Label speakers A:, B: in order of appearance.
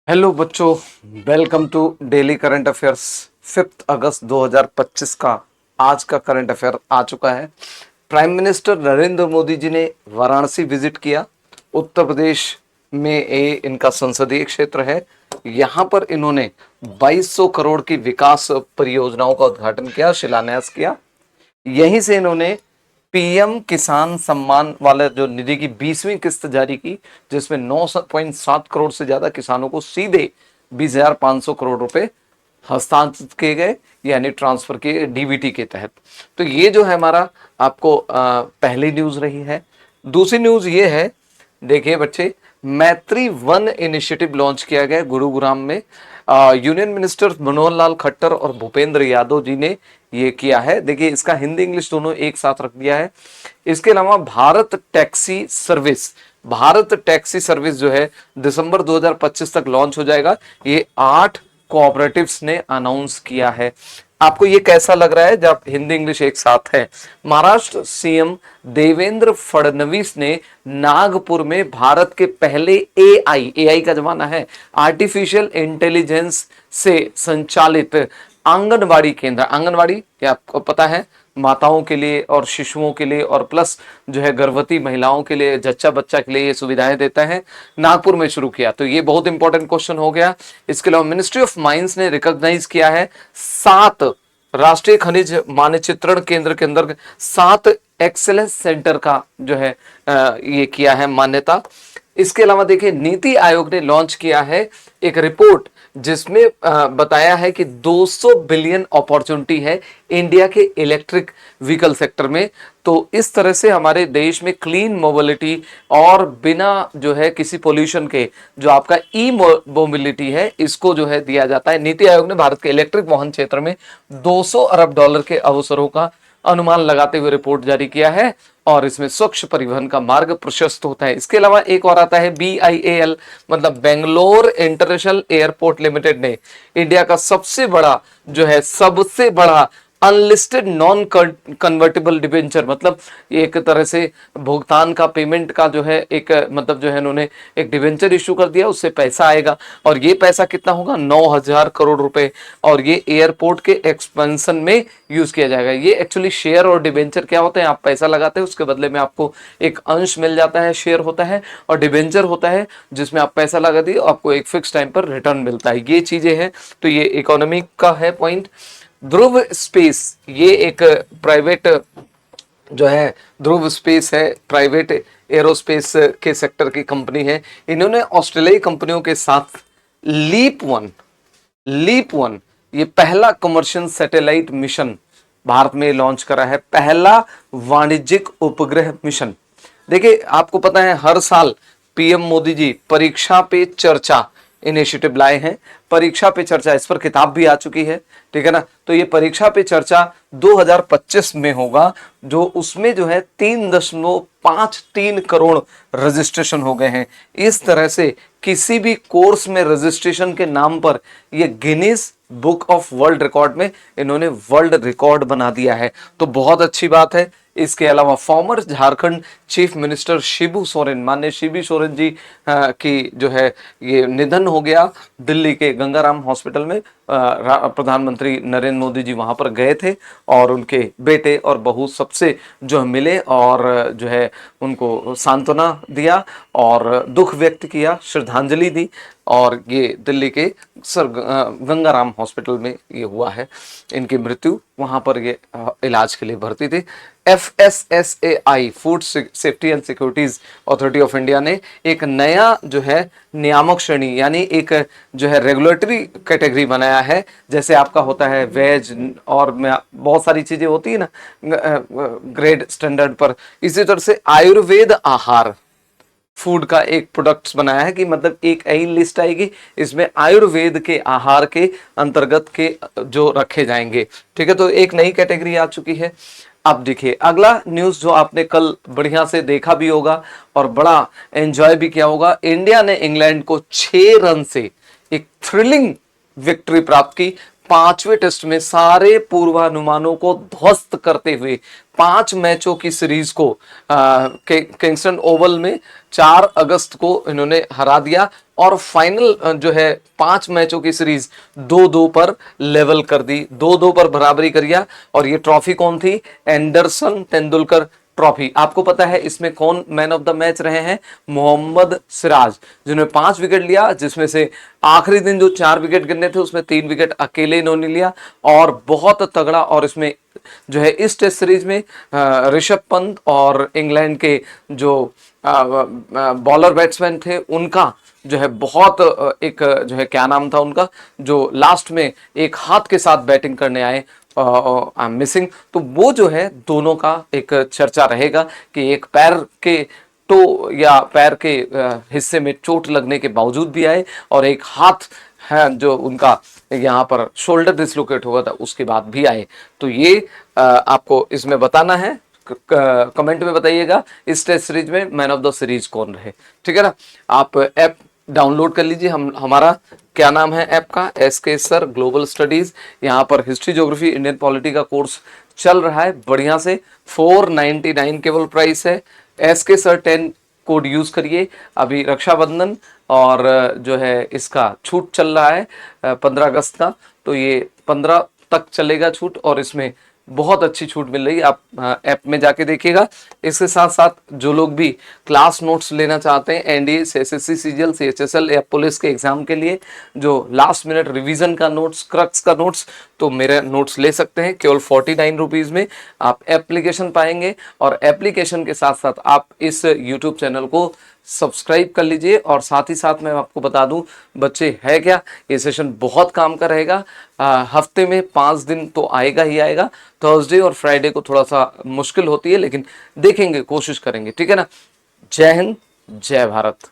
A: Hello बच्चों, welcome to daily current affairs. 5 अगस्त 2025 का आज का करंट अफेयर आ चुका है। प्राइम मिनिस्टर नरेंद्र मोदी जी ने वाराणसी विजिट किया। उत्तर प्रदेश में ये इनका संसदीय क्षेत्र है। यहाँ पर इन्होंने 2200 करोड़ की विकास परियोजनाओं का उद्घाटन किया, शिलान्यास किया। यहीं से इन्होंने पीएम किसान सम्मान वाले जो निधि की 20वीं किस्त जारी की, जिसमें 9.7 करोड़ से ज्यादा किसानों को सीधे 20,500 करोड़ रुपए हस्तांतरित किए गए, यानी ट्रांसफर किए डीबीटी के तहत। तो ये जो है हमारा आपको पहली न्यूज रही है। दूसरी न्यूज ये है, देखिए बच्चे, मैत्री वन इनिशिएटिव लॉन्च किया गया गुरुग्राम में। यूनियन मिनिस्टर मनोहर लाल खट्टर और भूपेंद्र यादव जी ने ये किया है। देखिए, इसका हिंदी इंग्लिश दोनों एक साथ रख दिया है। इसके अलावा भारत टैक्सी सर्विस जो है दिसंबर 2025 तक लॉन्च हो जाएगा। ये 8 कोऑपरेटिव्स ने अनाउंस किया है। आपको ये कैसा लग रहा है जब हिंदी इंग्लिश एक साथ है? महाराष्ट्र सीएम देवेंद्र फडणवीस ने नागपुर में भारत के पहले एआई का जमाना है, आर्टिफिशियल इंटेलिजेंस से संचालित आंगनवाड़ी केंद्र, आंगनवाड़ी क्या आपको पता है, माताओं के लिए और शिशुओं के लिए और प्लस जो है गर्भवती महिलाओं के लिए, जच्चा बच्चा के लिए ये सुविधाएं देता है, नागपुर में शुरू किया। तो ये बहुत इंपॉर्टेंट क्वेश्चन हो गया। इसके अलावा मिनिस्ट्री ऑफ माइंस ने रिकॉग्नाइज किया है 7 राष्ट्रीय खनिज मानचित्रण केंद्र के अंदर 7 एक्सेलेंस सेंटर का जो है ये किया है मान्यता। इसके अलावा देखिए, नीति आयोग ने लॉन्च किया है एक रिपोर्ट जिसमें बताया है कि 200 बिलियन अपॉर्चुनिटी है इंडिया के इलेक्ट्रिक व्हीकल सेक्टर में। तो इस तरह से हमारे देश में क्लीन मोबिलिटी और बिना जो है किसी पोल्यूशन के जो आपका ई मोबिलिटी है, इसको जो है दिया जाता है। नीति आयोग ने भारत के इलेक्ट्रिक वाहन क्षेत्र में 200 अरब डॉलर के अवसरों का अनुमान लगाते हुए रिपोर्ट जारी किया है और इसमें स्वच्छ परिवहन का मार्ग प्रशस्त होता है। इसके अलावा एक और आता है BIAL, मतलब बेंगलोर इंटरनेशनल एयरपोर्ट लिमिटेड ने इंडिया का सबसे बड़ा अनलिस्टेड नॉन कन्वर्टेबल डिबेंचर, मतलब एक तरह से भुगतान का पेमेंट का जो है एक मतलब जो है उन्होंने एक डिबेंचर इशू कर दिया, उससे पैसा आएगा और ये पैसा कितना होगा, 9,000 करोड़ रुपए, और ये एयरपोर्ट के एक्सपेंशन में यूज किया जाएगा। ये एक्चुअली शेयर और डिबेंचर क्या होते हैं, आप पैसा लगाते हैं उसके बदले में आपको एक अंश मिल जाता है, शेयर होता है, और डिबेंचर होता है जिसमें आप पैसा लगा दिए आपको एक फिक्स टाइम पर रिटर्न मिलता है। ये चीजें हैं। तो ये इकोनॉमी का है पॉइंट। ध्रुव स्पेस, ये एक प्राइवेट जो है, ध्रुव स्पेस है, प्राइवेट एरोस्पेस के सेक्टर की कंपनी है। इन्होंने ऑस्ट्रेलियाई कंपनियों के साथ लीप वन ये पहला कमर्शियल सैटेलाइट मिशन भारत में लॉन्च करा है, पहला वाणिज्यिक उपग्रह मिशन। देखिए, आपको पता है हर साल पीएम मोदी जी परीक्षा पे चर्चा इनिशिएटिव लाए हैं। परीक्षा पे चर्चा, इस पर किताब भी आ चुकी है, ठीक है ना। तो ये परीक्षा पे चर्चा 2025 में होगा, जो उसमें जो है 3.53 करोड़ रजिस्ट्रेशन हो गए हैं। इस तरह से किसी भी कोर्स में रजिस्ट्रेशन के नाम पर ये Guinness book of world record में इन्होंने वर्ल्ड रिकॉर्ड बना दिया है, तो बहुत अच्छी बात है। इसके अलावा farmer Jharkhand chief minister Shibu Soren, माननीय शिबू सोरेन जी की जो है ये निधन हो गया। दिल्ली के गंगाराम हॉस्पिटल में प्रधानमंत्री नरेंद्र मोदी जी वहां पर गए थे और उनके बेटे और बहू सबसे जो मिले और जो है उनको सांत्वना दिया और दुख व्यक्त किया, श्रद्धांजलि दी। और ये दिल्ली के सर गंगाराम हॉस्पिटल में ये हुआ है, इनकी मृत्यु, वहां पर ये इलाज के लिए भर्ती थे। FSSAI, food safety and securities authority of India ने एक नया जो है नियामक श्रेणी, यानी एक जो है रेगुलेटरी कैटेगरी बनाया है। जैसे आपका होता है वेज और बहुत सारी चीजें होती है ना ग्रेड स्टैंडर्ड पर, इसी तरह से आयुर्वेद आहार फूड का एक प्रोडक्ट्स बनाया है कि मतलब एक यही लिस्ट आएगी, इसमें आयुर्वेद के आहार के अंतर्गत के जो रखे जाएंगे, ठीक है। तो एक नई कैटेगरी आ चुकी है। अब देखिए अगला न्यूज जो आपने कल बढ़िया से देखा भी होगा और बड़ा एंजॉय भी किया होगा। इंडिया ने इंग्लैंड को 6 रन से एक थ्रिलिंग विक्ट्री प्राप्त की। 5वें टेस्ट में सारे पूर्वानुमानों को ध्वस्त करते हुए 5 मैचों की सीरीज को किंगस्टन ओवल में 4 अगस्त को इन्होंने हरा दिया और फाइनल जो है 5 मैचों की सीरीज 2-2 पर लेवल कर दी, 2-2 पर बराबरी करिया। और ये ट्रॉफी कौन थी? Anderson Tendulkar trophy. आपको पता है इसमें कौन मैन ऑफ द मैच रहे हैं? मोहम्मद सिराज, जिन्होंने 5 विकेट लिया, जिसमें से आखिरी दिन जो 4 विकेट गिरने थे उसमें 3 विकेट अकेले इन्होंने लिया और बहुत तगड़ा। और इसमें जो है इस टेस्ट सीरीज में ऋषभ पंत और इंग्लैंड के जो बॉलर बैट्समैन थे उनका जो है बहुत एक जो है क्या नाम था उनका, जो लास्ट में एक हाथ के साथ बैटिंग करने आए, आई एम मिसिंग। तो वो जो है दोनों का एक चर्चा रहेगा कि एक पैर के टो या पैर के हिस्से में चोट लगने के बावजूद भी आए और एक हाथ है जो उनका यहाँ पर शोल्डर डिसलोकेट हुआ था उसके बाद भी आए। तो ये आपको इसमें बताना है। कमेंट में बताइएगा इस टेस्ट सीरीज में मैन ऑफ द सीरीज कौन रहे, ठीक है ना। आप ऐप डाउनलोड कर लीजिए। हम हमारा क्या नाम है ऐप का? SK sir global studies. यहाँ पर हिस्ट्री, ज्योग्राफी, इंडियन पॉलिटी का कोर्स चल रहा है बढ़िया से। 499 केवल प्राइस है। SK सर 10 कोड यूज करिए। अभी रक्षाबंधन और जो है इसका छूट चल रहा है 15 अगस्त का, तो ये 15 तक चलेगा छूट और इसमें बहुत अच्छी छूट मिल रही है। आप ऐप में जाके देखिएगा। इसके साथ साथ जो लोग भी क्लास नोट्स लेना चाहते हैं NDA, SSC, CGL, CHSL या पुलिस के एग्जाम के लिए जो लास्ट मिनट रिवीजन का नोट्स, क्रक्स का नोट्स, तो मेरे नोट्स ले सकते हैं केवल 49 रुपीज में। आप एप्लीकेशन पाएंगे और एप्लीकेशन के साथ साथ आप इस यूट्यूब चैनल को सब्सक्राइब कर लीजिए। और साथ ही साथ मैं आपको बता दूं बच्चे है क्या, ये सेशन बहुत काम का रहेगा। हफ्ते में 5 दिन तो आएगा ही आएगा। थर्सडे और फ्राइडे को थोड़ा सा मुश्किल होती है लेकिन देखेंगे, कोशिश करेंगे, ठीक है ना। जय हिंद, जय भारत।